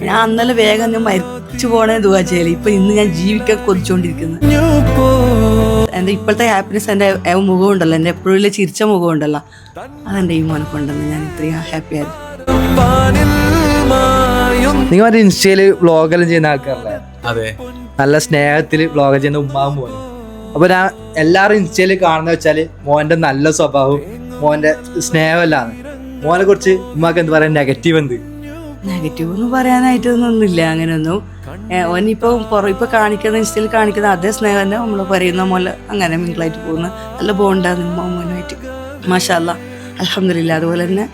ഞാൻ അന്നലെ വേഗം ഞാൻ മരിച്ചു പോണേ ദുആ ചെയ്യല്. ഇപ്പൊ ഇന്ന് ഞാൻ ജീവിക്കാൻ കൊതിച്ചോണ്ടിരിക്കുന്നു. എന്റെ ഇപ്പോഴത്തെ ഹാപ്പിനെസ് എന്റെ മുഖം ഉണ്ടല്ലോ, എന്റെ എപ്പോഴും ചിരിച്ച മുഖം ഉണ്ടല്ലോ, അതെന്റെ ഈ മോനെ കൊണ്ടുവന്ന് ഞാൻ ഇത്രയും ഹാപ്പി ആയിരുന്നു. നിങ്ങൾ മറ്റേ ഇൻസ്റ്റയില് വ്ളോഗെല്ലാം ചെയ്യുന്ന ആൾക്കാരല്ലേ? അതെ, നല്ല സ്നേഹത്തിൽ വ്ളോഗ് ചെയ്യുന്ന ഉമ്മാവും മോനും. അപ്പൊ ഞാൻ എല്ലാവരും ഇൻസ്റ്റയിൽ കാണുന്ന വെച്ചാല് മോന്റെ നല്ല സ്വഭാവവും മോന്റെ സ്നേഹമല്ലാണ്. മോനെ കുറിച്ച് ഉമ്മാക്ക് എന്ത് പറയാൻ, നെഗറ്റീവ് എന്ത്? നെഗറ്റീവ് ഒന്നും പറയാനായിട്ടൊന്നുമില്ല. അങ്ങനെയൊന്നും ഇപ്പൊ കാണിക്കുന്ന ഇൻസ്റ്റയിൽ കാണിക്കുന്ന അതേ സ്നേഹം തന്നെ നമ്മള് പറയുന്ന പോലെ അങ്ങനെ മിങ്കിളായിട്ട് പോകുന്ന നല്ല ബോണ്ടാണ് മോനുമായിട്ട്. മാഷാ അല്ലാ, അൽഹംദുലില്ലാ. അതുപോലെ തന്നെ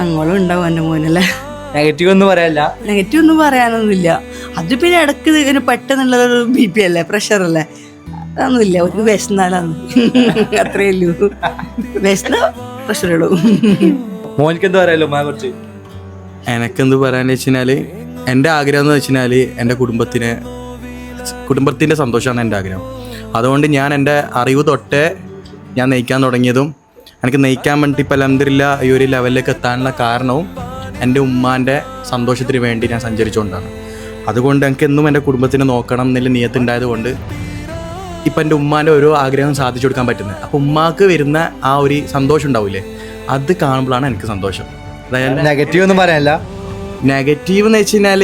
അങ്ങോട്ടും ഉണ്ടാവും എൻ്റെ മോനല്ലേ. നെഗറ്റീവ് ഒന്നും പറയാനില്ല, നെഗറ്റീവ് ഒന്നും പറയാനൊന്നുമില്ല. അത് പിന്നെ ഇടയ്ക്ക് ഇതിന് പെട്ടെന്നുള്ളൊരു BP അല്ലേ, പ്രഷറല്ലേ, അതൊന്നുമില്ല. ഒരു വിശന്നാലാന്ന് അത്രേ ഉള്ളൂ. വിശന്ന പ്രഷറുള്ളൂ. മോനിക്ക് എന്ത് പറയാലോ ഉമ്മയെ കുറിച്ച്? എനക്കെന്ത് പറയാന്ന് വെച്ച് കഴിഞ്ഞാല്, എൻ്റെ ആഗ്രഹം എന്ന് വെച്ച് കഴിഞ്ഞാല് എൻ്റെ കുടുംബത്തിൻ്റെ സന്തോഷമാണ് എൻ്റെ ആഗ്രഹം. അതുകൊണ്ട് ഞാൻ എൻ്റെ അറിവ് തൊട്ടേ ഞാൻ നയിക്കാൻ തുടങ്ങിയതും എനിക്ക് നയിക്കാൻ വേണ്ടിയിട്ട് ഇപ്പം അൽഹംദുലില്ലാ ഈ ഒരു ലെവലിലേക്ക് എത്താനുള്ള കാരണവും എൻ്റെ ഉമ്മാൻ്റെ സന്തോഷത്തിന് വേണ്ടി ഞാൻ സഞ്ചരിച്ചുകൊണ്ടാണ്. അതുകൊണ്ട് എനിക്ക് എന്നും എൻ്റെ കുടുംബത്തിനെ നോക്കണം എന്നുള്ള നിയത്തുണ്ടായത് കൊണ്ട് ഇപ്പം എൻ്റെ ഉമ്മാൻ്റെ ഓരോ ആഗ്രഹം സാധിച്ചു കൊടുക്കാൻ പറ്റുന്നത്. അപ്പോൾ ഉമ്മാക്ക് വരുന്ന ആ ഒരു സന്തോഷം ഉണ്ടാവില്ലേ, അത് കാണുമ്പോഴാണ് എനിക്ക് സന്തോഷം. അതായത് നെഗറ്റീവ് ഒന്നും പറയാനില്ല. നെഗറ്റീവ് എന്ന് വെച്ച് കഴിഞ്ഞാൽ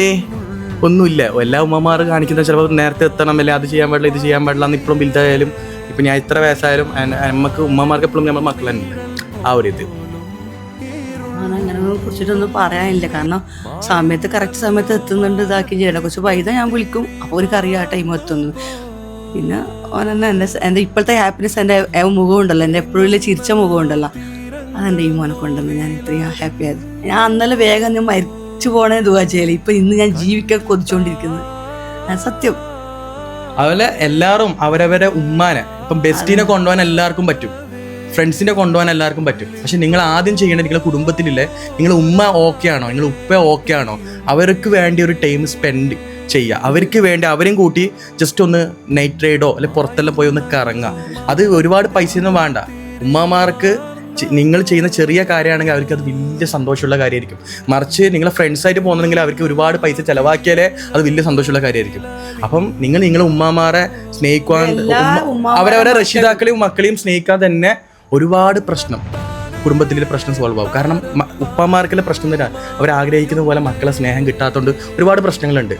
ഒന്നുമില്ല. എല്ലാ ഉമ്മമാർ കാണിക്കുന്നത് ചിലപ്പോൾ നേരത്തെ എത്തണം, അല്ലെ അത് ചെയ്യാൻ പാടില്ല ഇത് ചെയ്യാൻ പാടില്ല എന്ന് ഇപ്പോഴും വലുതായാലും ഇപ്പം ഞാൻ ഇത്ര വയസ്സായാലും നമുക്ക് ഉമ്മമാർക്ക് എപ്പോഴും നമ്മൾ മക്കൾ തന്നെ ആ ഒരു ഇത്. അങ്ങനെ കുറിച്ചിട്ടൊന്നും പറയാനില്ല. കാരണം കറക്റ്റ് സമയത്ത് എത്തുന്നുണ്ട്, ഇതാക്കി ചെയ്യണം. കുറച്ച് വൈദ ഞാൻ വിളിക്കും, അപ്പോൾ അവർക്കറിയാം ആ ടൈം എത്തുന്നു. പിന്നെ ഓനെന്നെ എൻ്റെ ഇപ്പോഴത്തെ ഹാപ്പിനെസ് എൻ്റെ മുഖം ഉണ്ടല്ലോ, എൻ്റെ എപ്പോഴും ചിരിച്ച മുഖം ഉണ്ടല്ലോ, അതെൻ്റെ ഈ മോനെ കൊണ്ടുവന്ന് ഞാൻ ഇത്രയും ഹാപ്പി ആയിരുന്നു. ഞാൻ അന്നലെ വേഗം ഞാൻ മരിച്ചു പോണേ ദുആ ചെയ്യല്. ഇപ്പൊ ഇന്ന് ഞാൻ ജീവിക്കാൻ കൊതിച്ചോണ്ടിരിക്കുന്നത് സത്യം. അതുപോലെ എല്ലാവരും അവരവരെ ഉമ്മാനെ ഇപ്പം ബെസ്റ്റിനെ കൊണ്ടുപോകാൻ എല്ലാവർക്കും പറ്റും, ഫ്രണ്ട്സിനെ കൊണ്ടുപോകാൻ എല്ലാവർക്കും പറ്റും. പക്ഷെ നിങ്ങൾ ആദ്യം ചെയ്യേണ്ടത് നിങ്ങളുടെ കുടുംബത്തിലില്ലേ, നിങ്ങൾ ഉമ്മ ഓക്കെ ആണോ, നിങ്ങൾ ഉപ്പ ഓക്കെ ആണോ, അവർക്ക് വേണ്ടി ഒരു ടൈം സ്പെൻഡ് ചെയ്യുക. അവർക്ക് വേണ്ടി അവരെയും കൂട്ടി ജസ്റ്റ് ഒന്ന് നൈറ്റ് റൈഡോ അല്ലെ പുറത്തെല്ലാം പോയി ഒന്ന് കറങ്ങുക. അത് ഒരുപാട് പൈസയൊന്നും വേണ്ട. ഉമ്മമാർക്ക് നിങ്ങൾ ചെയ്യുന്ന ചെറിയ കാര്യമാണെങ്കിൽ അവർക്ക് അത് വലിയ സന്തോഷമുള്ള കാര്യമായിരിക്കും. മറിച്ച് നിങ്ങളെ ഫ്രണ്ട്സായിട്ട് പോകുന്നുണ്ടെങ്കിൽ അവർക്ക് ഒരുപാട് പൈസ ചിലവാക്കിയാലേ അത് വലിയ സന്തോഷമുള്ള കാര്യമായിരിക്കും. അപ്പം നിങ്ങളെ ഉമ്മമാരെ സ്നേഹിക്കാൻ, അവരവരെ രക്ഷിതാക്കളെയും മക്കളെയും സ്നേഹിക്കാൻ തന്നെ ഒരുപാട് പ്രശ്നം, കുടുംബത്തിലെ പ്രശ്നം സോൾവ് ആവും. കാരണം ഉപ്പമാർക്കുള്ള പ്രശ്നം തന്നെ അവർ ആഗ്രഹിക്കുന്ന പോലെ മക്കളെ സ്നേഹം കിട്ടാത്തതുകൊണ്ട് ഒരുപാട് പ്രശ്നങ്ങളുണ്ട്.